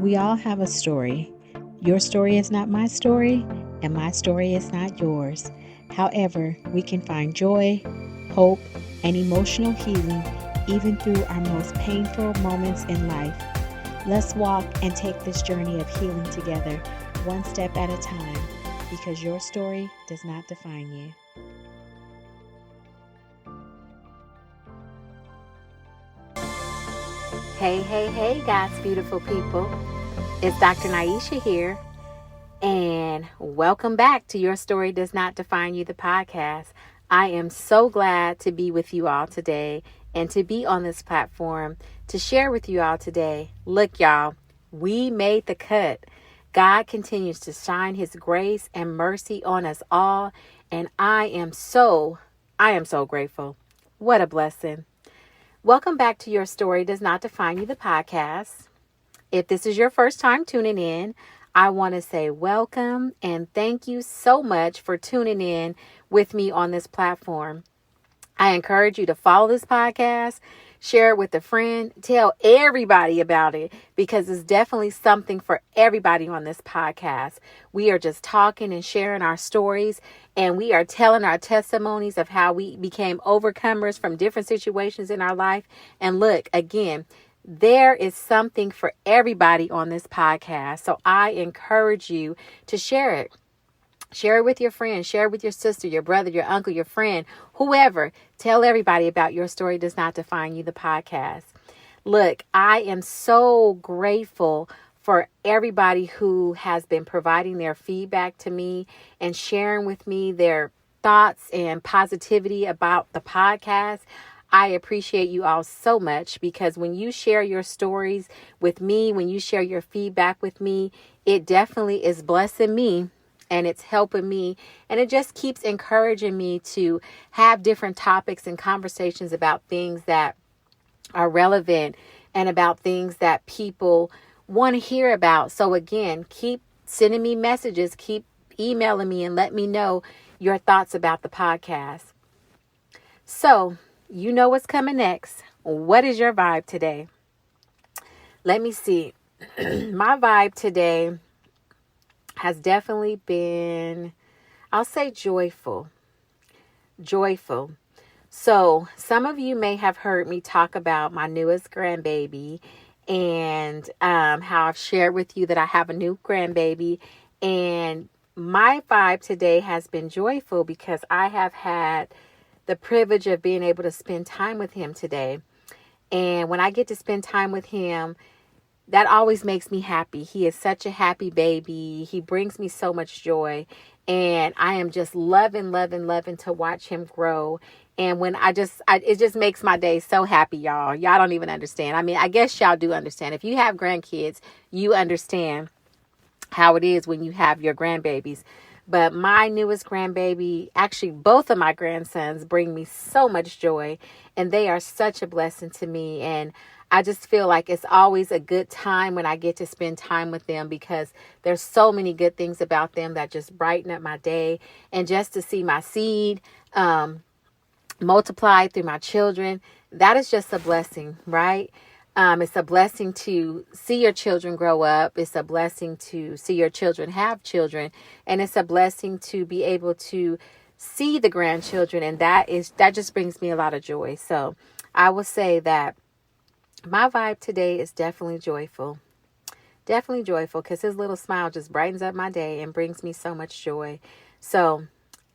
We all have a story. Your story is not my story, and my story is not yours. However, we can find joy, hope, and emotional healing even through our most painful moments in life. Let's walk and take this journey of healing together, one step at a time, because your story does not define you. Hey, God's beautiful people. It's Dr. Naisha here, and welcome back to Your Story Does Not Define You, the podcast. I am so glad to be with you all today and to be on this platform to share with you all today. Look, y'all, we made the cut. God continues to shine His grace and mercy on us all, and I am so grateful. What a blessing. Welcome back to Your Story Does Not Define You, the podcast. If this is your first time tuning in, I want to say welcome and thank you so much for tuning in with me on this platform. I encourage you to follow this podcast, share it with a friend, tell everybody about it, because it's definitely something for everybody on this podcast. We are just talking and sharing our stories, and we are telling our testimonies of how we became overcomers from different situations in our life. And look, again, there is something for everybody on this podcast. So I encourage you to share it. Share it with your friends, share it with your sister, your brother, your uncle, your friend, whoever. Tell everybody about Your Story Does Not Define You, the podcast. Look, I am so grateful for everybody who has been providing their feedback to me and sharing with me their thoughts and positivity about the podcast. I appreciate you all so much, because when you share your stories with me, when you share your feedback with me, it definitely is blessing me. And it's helping me, and it just keeps encouraging me to have different topics and conversations about things that are relevant and about things that people want to hear about. So again, keep sending me messages, keep emailing me, and let me know your thoughts about the podcast. So, you know what's coming next. What is your vibe today? Let me see. My vibe today has definitely been, I'll say, joyful. So some of you may have heard me talk about my newest grandbaby, and how I've shared with you that I have a new grandbaby. And my vibe today has been joyful because I have had the privilege of being able to spend time with him today. And when I get to spend time with him, that always makes me happy. He is such a happy baby. He brings me so much joy. And I am just loving to watch him grow. And when it just makes my day so happy, y'all. Y'all don't even understand. I mean, I guess y'all do understand. If you have grandkids, you understand how it is when you have your grandbabies. But my newest grandbaby, actually both of my grandsons, bring me so much joy. And they are such a blessing to me. And I just feel like it's always a good time when I get to spend time with them, because there's so many good things about them that just brighten up my day. And just to see my seed multiply through my children, that is just a blessing, right? It's a blessing to see your children grow up. It's a blessing to see your children have children. And it's a blessing to be able to see the grandchildren. And that just brings me a lot of joy. So I will say that my vibe today is definitely joyful. Definitely joyful, because his little smile just brightens up my day and brings me so much joy. So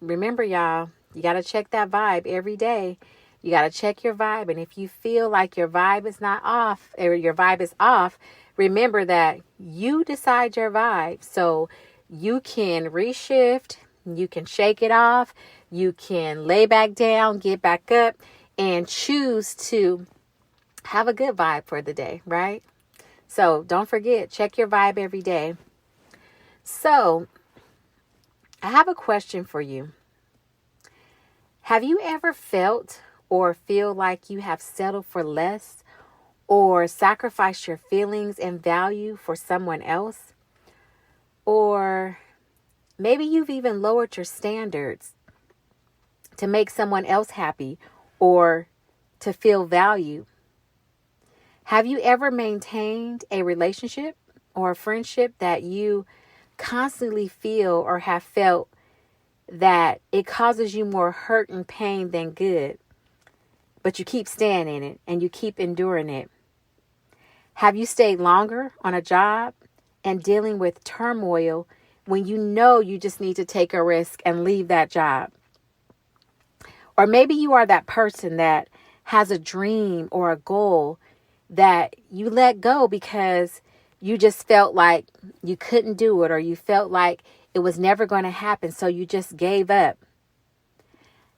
remember, y'all, you got to check that vibe every day. You got to check your vibe. And if you feel like your vibe is not off, or your vibe is off, remember that you decide your vibe. So you can reshift, you can shake it off, you can lay back down, get back up, and choose to have a good vibe for the day, right? So don't forget, check your vibe every day. So I have a question for you. Have you ever felt or feel like you have settled for less, or sacrificed your feelings and value for someone else? Or maybe you've even lowered your standards to make someone else happy or to feel valued. Have you ever maintained a relationship or a friendship that you constantly feel or have felt that it causes you more hurt and pain than good, but you keep staying in it and you keep enduring it? Have you stayed longer on a job and dealing with turmoil when you know you just need to take a risk and leave that job? Or maybe you are that person that has a dream or a goal that you let go because you just felt like you couldn't do it, or you felt like it was never going to happen, so you just gave up.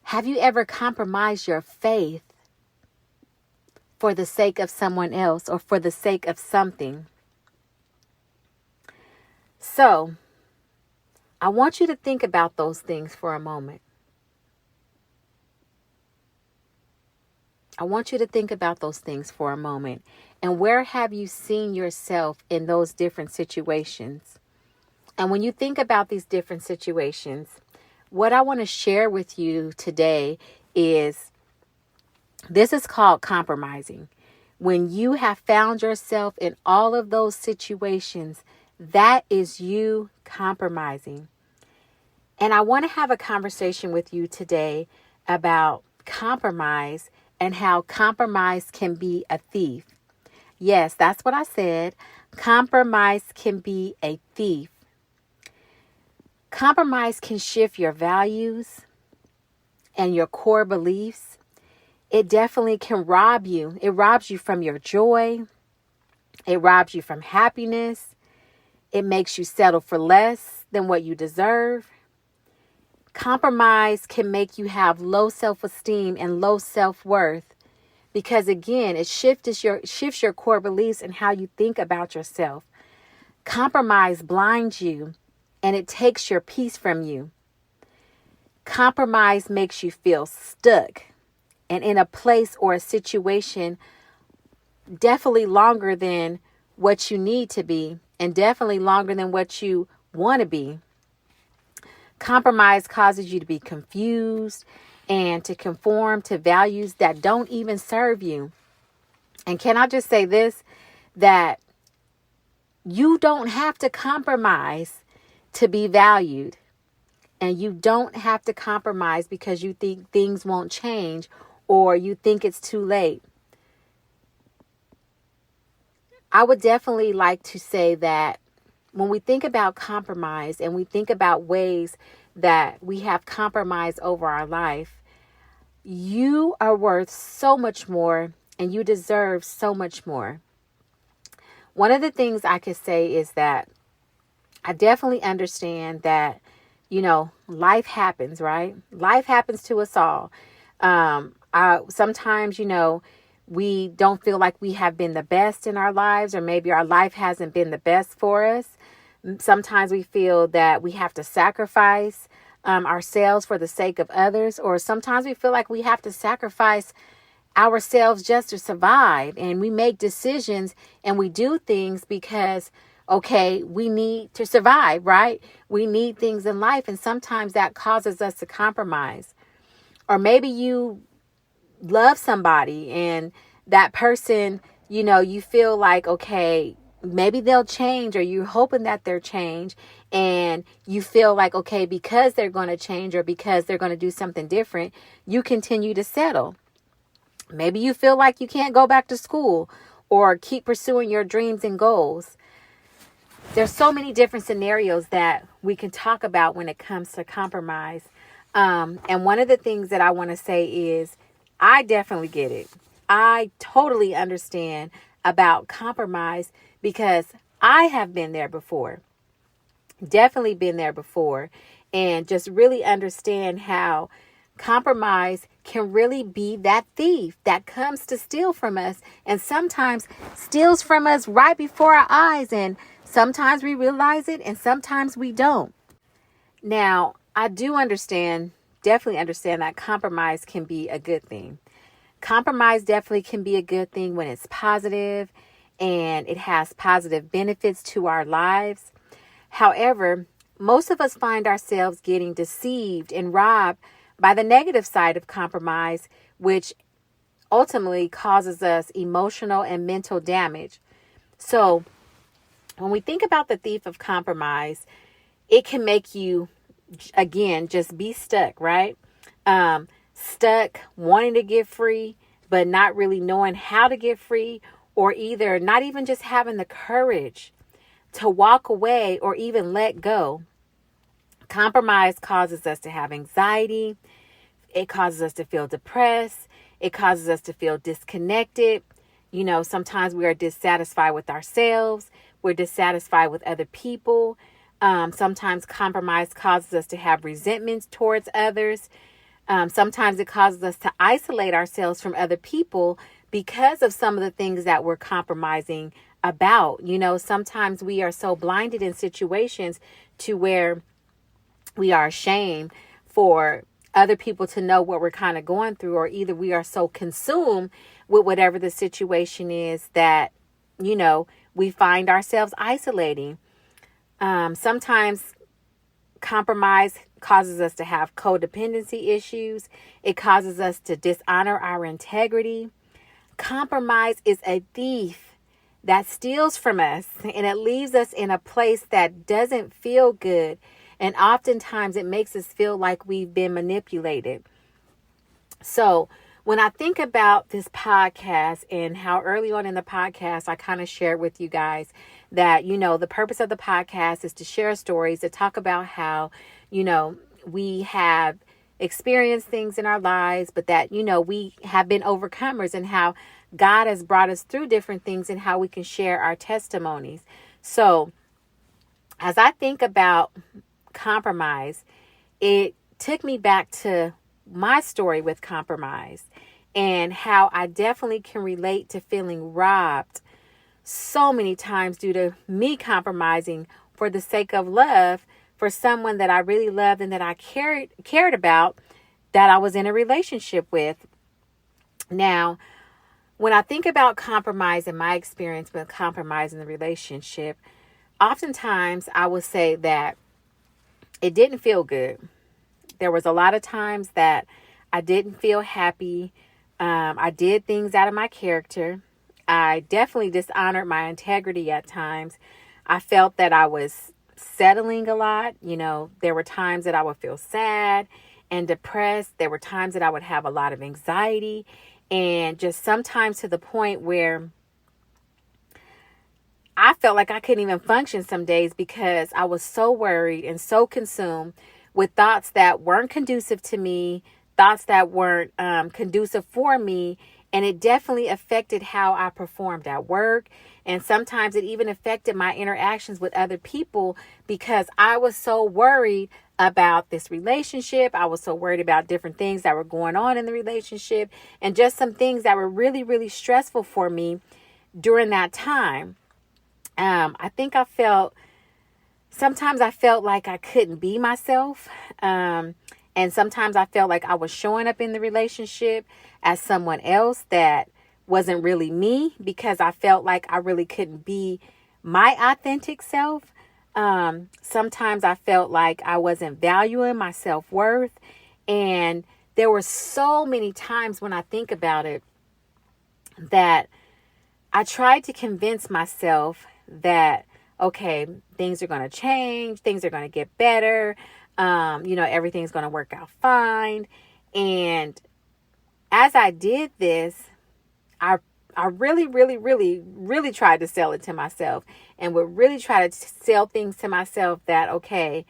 Have you ever compromised your faith for the sake of someone else or for the sake of something? So, I want you to think about those things for a moment. I want you to think about those things for a moment. And where have you seen yourself in those different situations? And when you think about these different situations, what I want to share with you today is this is called compromising. When you have found yourself in all of those situations, that is you compromising. And I want to have a conversation with you today about compromise and how compromise can be a thief. Yes, that's what I said. Compromise can be a thief. Compromise can shift your values and your core beliefs. It definitely can rob you. It robs you from your joy. It robs you from happiness. It makes you settle for less than what you deserve. Compromise can make you have low self-esteem and low self-worth because, again, it shifts your core beliefs and how you think about yourself. Compromise blinds you and it takes your peace from you. Compromise makes you feel stuck and in a place or a situation definitely longer than what you need to be and definitely longer than what you want to be. Compromise causes you to be confused and to conform to values that don't even serve you. And can I just say this, that you don't have to compromise to be valued. And you don't have to compromise because you think things won't change or you think it's too late. I would definitely like to say that when we think about compromise and we think about ways that we have compromise over our life, you are worth so much more and you deserve so much more. One of the things I could say is that I definitely understand that, life happens, right? Life happens to us all. Sometimes, we don't feel like we have been the best in our lives, or maybe our life hasn't been the best for us. Sometimes we feel that we have to sacrifice ourselves for the sake of others, or sometimes we feel like we have to sacrifice ourselves just to survive. And we make decisions and we do things because, okay, we need to survive, right? We need things in life. And sometimes that causes us to compromise. Or maybe you love somebody and that person, you feel like, okay, maybe they'll change, or you're hoping that they'll change. And you feel like, okay, because they're going to change or because they're going to do something different, you continue to settle. Maybe you feel like you can't go back to school or keep pursuing your dreams and goals. There's so many different scenarios that we can talk about when it comes to compromise. And one of the things that I want to say is I definitely get it. I totally understand about compromise because I have been there before. Definitely been there before. And just really understand how compromise can really be that thief that comes to steal from us and sometimes steals from us right before our eyes. And sometimes we realize it and sometimes we don't. Now, I do definitely understand that compromise can be a good thing. Compromise definitely can be a good thing when it's positive and it has positive benefits to our lives. However, most of us find ourselves getting deceived and robbed by the negative side of compromise, which ultimately causes us emotional and mental damage. So When we think about the thief of compromise, it can make you, again, just be stuck, right? Stuck wanting to get free, but not really knowing how to get free, or either not even just having the courage to walk away or even let go. Compromise causes us to have anxiety. It causes us to feel depressed. It causes us to feel disconnected. Sometimes we are dissatisfied with ourselves. We're dissatisfied with other people. Sometimes compromise causes us to have resentments towards others. Sometimes it causes us to isolate ourselves from other people because of some of the things that we're compromising about. Sometimes we are so blinded in situations to where we are ashamed for other people to know what we're kind of going through, or either we are so consumed with whatever the situation is that, we find ourselves isolating. Sometimes compromise causes us to have codependency issues. It causes us to dishonor our integrity. Compromise is a thief that steals from us, and it leaves us in a place that doesn't feel good. And oftentimes it makes us feel like we've been manipulated. So when I think about this podcast and how early on in the podcast, I kind of shared with you guys that, the purpose of the podcast is to share stories, to talk about how, we have experienced things in our lives, but that, we have been overcomers, and how God has brought us through different things and how we can share our testimonies. So as I think about compromise, it took me back to my story with compromise and how I definitely can relate to feeling robbed so many times due to me compromising for the sake of love for someone that I really loved and that I cared about, that I was in a relationship with. Now, when I think about compromise and my experience with compromise in the relationship, oftentimes I would say that it didn't feel good. There was a lot of times that I didn't feel happy. I did things out of my character. I definitely dishonored my integrity at times. I felt that I was settling a lot. There were times that I would feel sad and depressed. There were times that I would have a lot of anxiety, and just sometimes to the point where I felt like I couldn't even function some days because I was so worried and so consumed with thoughts that weren't conducive to me, thoughts that weren't conducive for me. And it definitely affected how I performed at work. And sometimes it even affected my interactions with other people because I was so worried about this relationship. I was so worried about different things that were going on in the relationship and just some things that were really, really stressful for me during that time. Sometimes I felt like I couldn't be myself. And sometimes I felt like I was showing up in the relationship as someone else that wasn't really me because I felt like I really couldn't be my authentic self. Sometimes I felt like I wasn't valuing my self-worth. And there were so many times when I think about it that I tried to convince myself that, okay, things are going to change. Things are going to get better. Everything's going to work out fine. And as I did this, I really, really, really, really tried to sell it to myself and would really try to sell things to myself that, okay,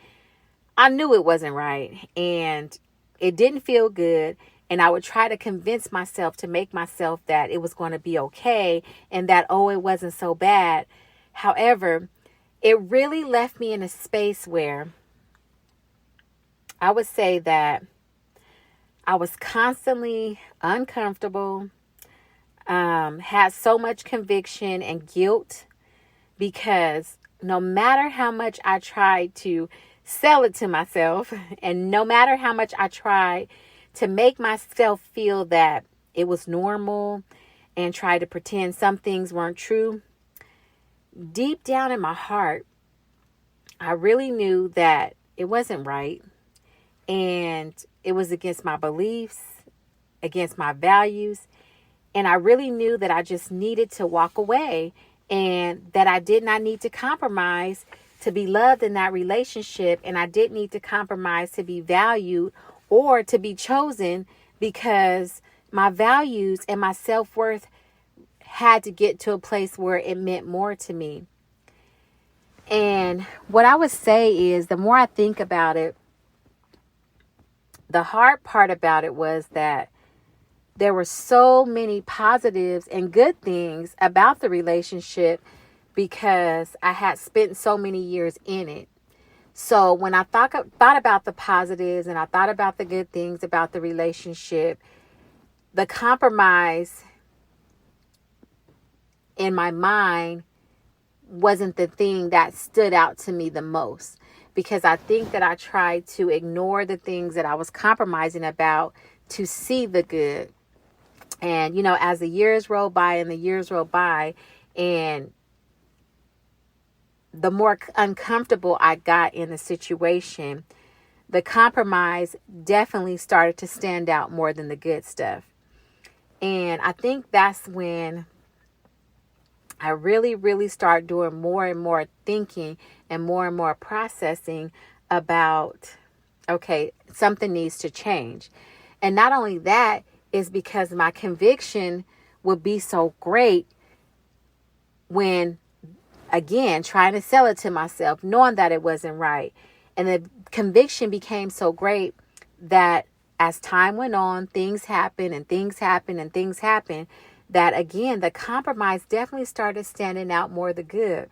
I knew it wasn't right and it didn't feel good. And I would try to convince myself to make myself that it was going to be okay and that, oh, it wasn't so bad. However, it really left me in a space where I would say that I was constantly uncomfortable, had so much conviction and guilt because no matter how much I tried to sell it to myself and no matter how much I tried to make myself feel that it was normal and try to pretend some things weren't true, deep down in my heart, I really knew that it wasn't right. And it was against my beliefs, against my values. And I really knew that I just needed to walk away and that I did not need to compromise to be loved in that relationship, and I didn't need to compromise to be valued or to be chosen, because my values and my self-worth had to get to a place where it meant more to me. And what I would say is, the more I think about it, the hard part about it was that there were so many positives and good things about the relationship because I had spent so many years in it. So when I thought about the positives and I thought about the good things about the relationship, the compromise in my mind wasn't the thing that stood out to me the most, because I think that I tried to ignore the things that I was compromising about to see the good. And, as the years roll by and the more uncomfortable I got in the situation, the compromise definitely started to stand out more than the good stuff. And I think that's when I really, really start doing more and more thinking and more processing about, okay, something needs to change. And not only that, is because my conviction would be so great when, again, trying to sell it to myself, knowing that it wasn't right. And the conviction became so great that as time went on, things happened, that, again, the compromise definitely started standing out more the good.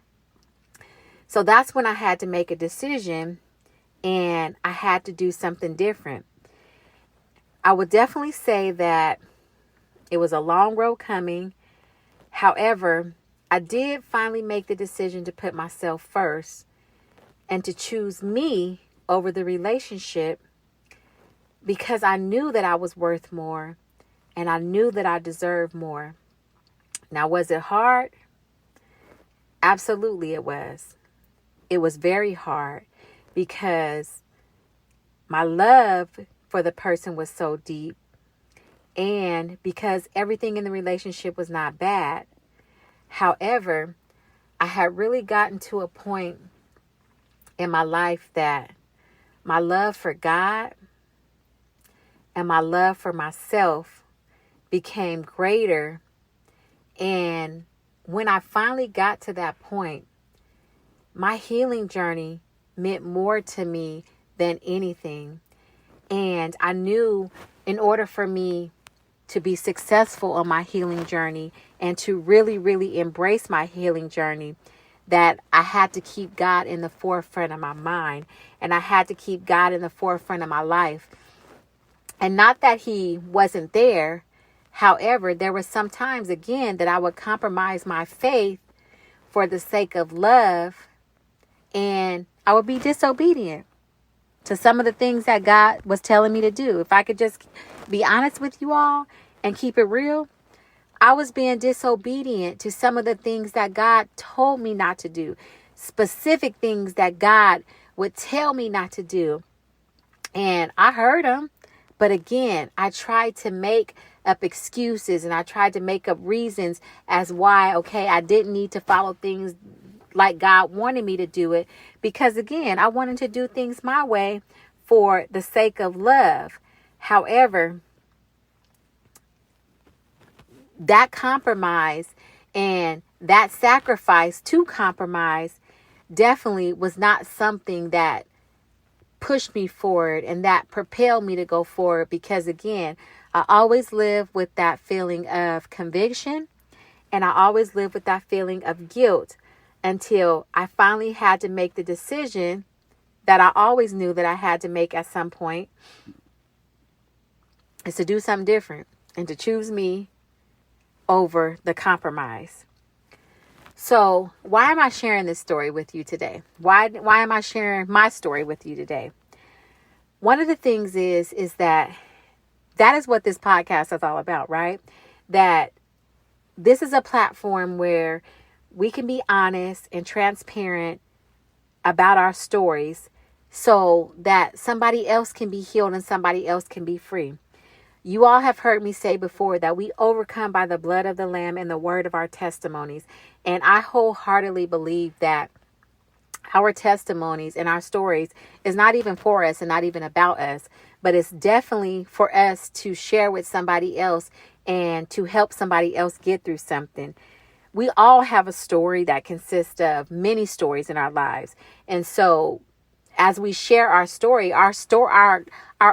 So that's when I had to make a decision, and I had to do something different. I would definitely say that it was a long road coming. However, I did finally make the decision to put myself first and to choose me over the relationship, because I knew that I was worth more and I knew that I deserved more. Now, was it hard? Absolutely it was. It was very hard because my love for the person was so deep, and because everything in the relationship was not bad. However, I had really gotten to a point in my life that my love for God and my love for myself became greater. And when I finally got to that point, my healing journey meant more to me than anything. And I knew, in order for me to be successful on my healing journey and to really, really embrace my healing journey, that I had to keep God in the forefront of my mind, and I had to keep God in the forefront of my life. And not that He wasn't there. However, there were some times, again, that I would compromise my faith for the sake of love, and I would be disobedient to some of the things that God was telling me to do. If I could just be honest with you all and keep it real, I was being disobedient to some of the things that God told me not to do, specific things that God would tell me not to do. And I heard Him, but again, I tried to make up excuses and I tried to make up reasons as why, okay, I didn't need to follow things like God wanted me to do it, because again, I wanted to do things my way for the sake of love. However, that compromise and that sacrifice to compromise definitely was not something that pushed me forward and that propelled me to go forward, because again, I always live with that feeling of conviction, and I always live with that feeling of guilt, until I finally had to make the decision that I always knew that I had to make at some point, is to do something different and to choose me over the compromise. So why am I sharing this story with you today? Why am I sharing my story with you today? One of the things is that is what this podcast is all about, right? That this is a platform where we can be honest and transparent about our stories so that somebody else can be healed and somebody else can be free. You all have heard me say before that we overcome by the blood of the Lamb and the word of our testimonies. And I wholeheartedly believe that our testimonies and our stories is not even for us and not even about us, but it's definitely for us to share with somebody else and to help somebody else get through something. We all have a story that consists of many stories in our lives. And so as we share our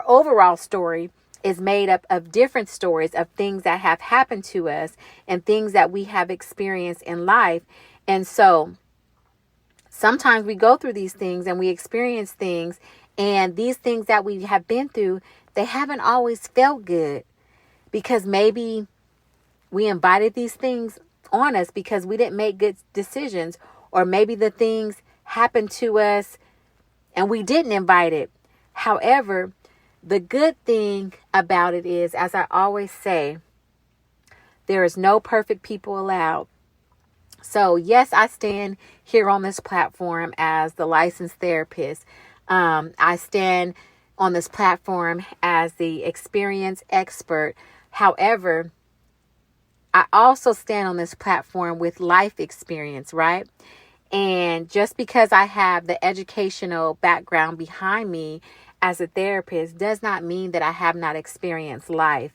overall story is made up of different stories of things that have happened to us and things that we have experienced in life. And so sometimes we go through these things and we experience things, and these things that we have been through, they haven't always felt good because maybe we invited these things on us because we didn't make good decisions, or maybe the things happened to us and we didn't invite it. However, the good thing about it is, as I always say, there is no perfect people allowed. So yes, I stand here on this platform as the licensed therapist. I stand on this platform as the experienced expert. However, I also stand on this platform with life experience, right? And just because I have the educational background behind me as a therapist does not mean that I have not experienced life.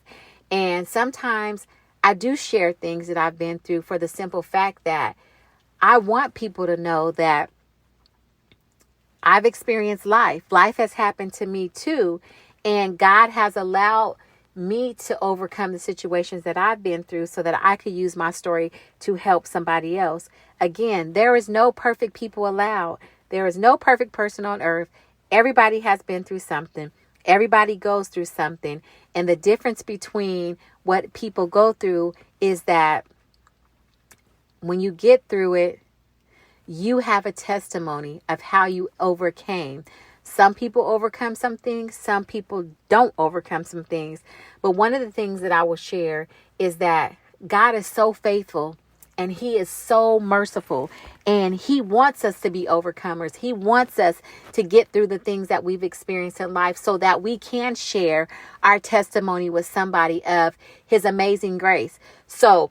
And sometimes I do share things that I've been through for the simple fact that I want people to know that I've experienced life. Life has happened to me too. And God has allowed me to overcome the situations that I've been through so that I could use my story to help somebody else. Again, there is no perfect people allowed. There is no perfect person on earth. Everybody has been through something. Everybody goes through something. And the difference between what people go through is that when you get through it, you have a testimony of how you overcame. Some people overcome some things. Some people don't overcome some things. But one of the things that I will share is that God is so faithful and he is so merciful, and he wants us to be overcomers. He wants us to get through the things that we've experienced in life so that we can share our testimony with somebody of his amazing grace. So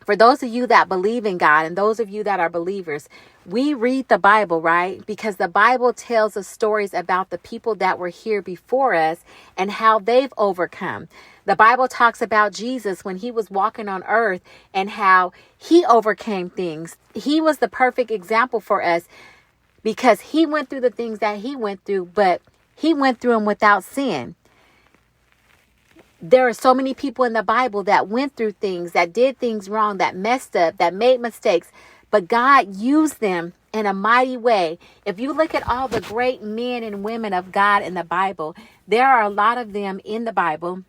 for those of you that believe in God and those of you that are believers, we read the Bible, right? Because the Bible tells us stories about the people that were here before us and how they've overcome. The Bible talks about Jesus when he was walking on earth and how he overcame things. He was the perfect example for us because he went through the things that he went through, but he went through them without sin. There are so many people in the Bible that went through things, that did things wrong, that messed up, that made mistakes, but God used them in a mighty way. If you look at all the great men and women of God in the Bible, there are a lot of them in the Bible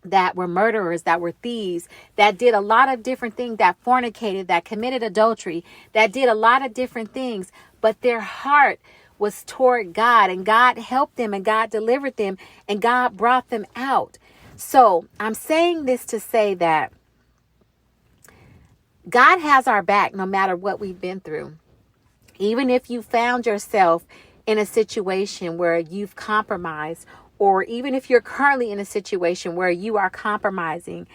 that were murderers, that were thieves, that did a lot of different things, that fornicated, that committed adultery, that did a lot of different things, but their heart was toward God, and God helped them, and God delivered them, and God brought them out. So I'm saying this to say that God has our back no matter what we've been through. Even if you found yourself in a situation where you've compromised, or even if you're currently in a situation where you are compromising,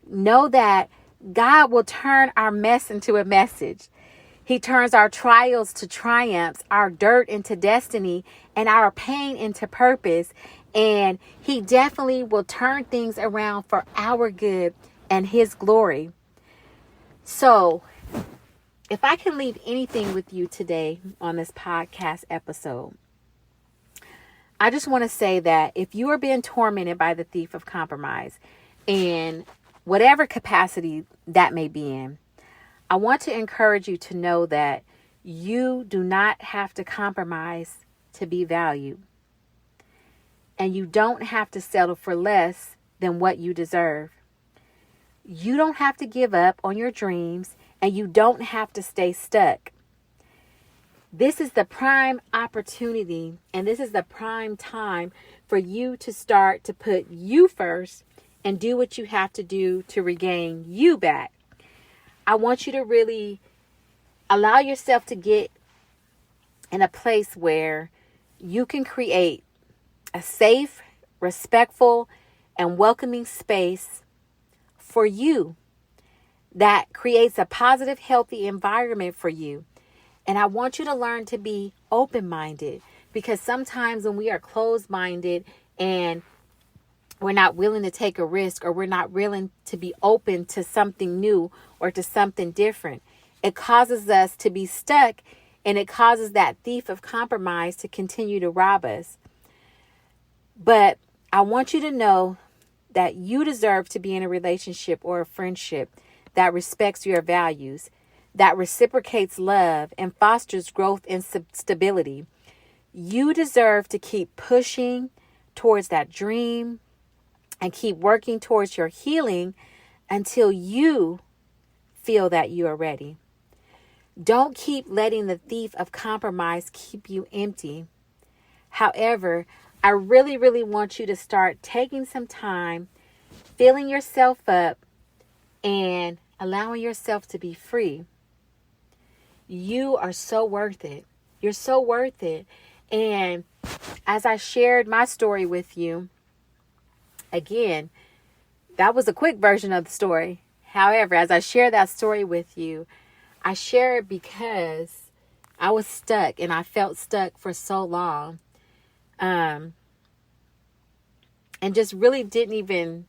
know that God will turn our mess into a message. He turns our trials to triumphs, our dirt into destiny, and our pain into purpose. And he definitely will turn things around for our good and his glory. So if I can leave anything with you today on this podcast episode, I just want to say that if you are being tormented by the thief of compromise, in whatever capacity that may be in, I want to encourage you to know that you do not have to compromise to be valued. And you don't have to settle for less than what you deserve. You don't have to give up on your dreams, and you don't have to stay stuck. This is the prime opportunity, and this is the prime time for you to start to put you first and do what you have to do to regain you back. I want you to really allow yourself to get in a place where you can create a safe, respectful, and welcoming space for you that creates a positive, healthy environment for you. And I want you to learn to be open-minded, because sometimes when we are closed-minded and we're not willing to take a risk, or we're not willing to be open to something new or to something different, it causes us to be stuck, and it causes that thief of compromise to continue to rob us. But I want you to know that you deserve to be in a relationship or a friendship that respects your values, that reciprocates love and fosters growth and stability. You deserve to keep pushing towards that dream and keep working towards your healing until you feel that you are ready. Don't keep letting the thief of compromise keep you empty. However, I really, really want you to start taking some time, filling yourself up, and allowing yourself to be free. You are so worth it. You're so worth it. And as I shared my story with you, again, that was a quick version of the story. However, as I share that story with you, I share it because I was stuck, and I felt stuck for so long. And just really didn't even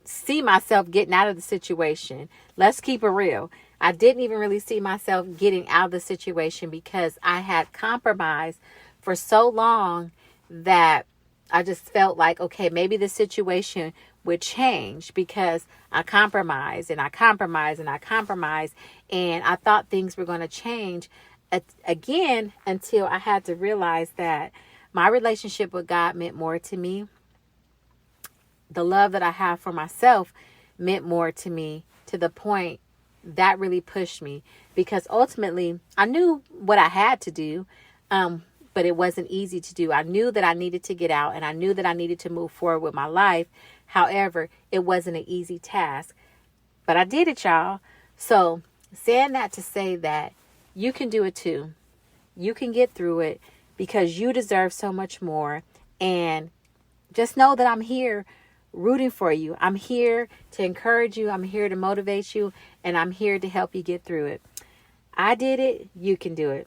see myself getting out of the situation. Let's keep it real. I didn't even really see myself getting out of the situation because I had compromised for so long that I just felt like, okay, maybe the situation would change because I compromised and I compromised and I compromised, and I thought things were going to change again until I had to realize that my relationship with God meant more to me. The love that I have for myself meant more to me, to the point that really pushed me, because ultimately I knew what I had to do, but it wasn't easy to do. I knew that I needed to get out, and I knew that I needed to move forward with my life. However, it wasn't an easy task, but I did it, y'all. So saying that to say that you can do it too. You can get through it because you deserve so much more. And just know that I'm here rooting for you. I'm here to encourage you. I'm here to motivate you, and I'm here to help you get through it. I did it. You can do it.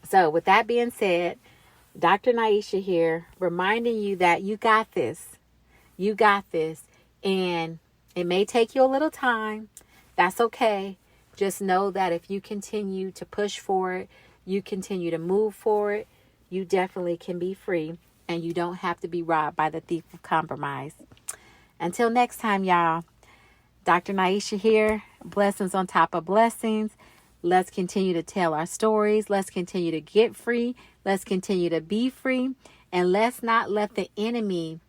So with that being said, Dr. Naisha here, reminding you that you got this. You got this. And it may take you a little time. That's okay. Just know that if you continue to push forward, you continue to move forward, you definitely can be free, and you don't have to be robbed by the thief of compromise. Until next time, y'all, Dr. Naisha here. Blessings on top of blessings. Let's continue to tell our stories. Let's continue to get free. Let's continue to be free. And let's not let the enemy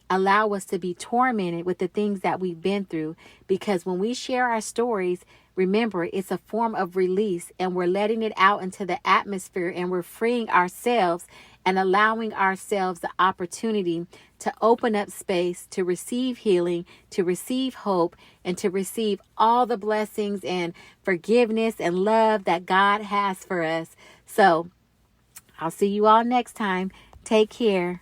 allow us to be tormented with the things that we've been through. Because when we share our stories, remember, it's a form of release, and we're letting it out into the atmosphere, and we're freeing ourselves and allowing ourselves the opportunity to open up space to receive healing, to receive hope, and to receive all the blessings and forgiveness and love that God has for us. So I'll see you all next time. Take care.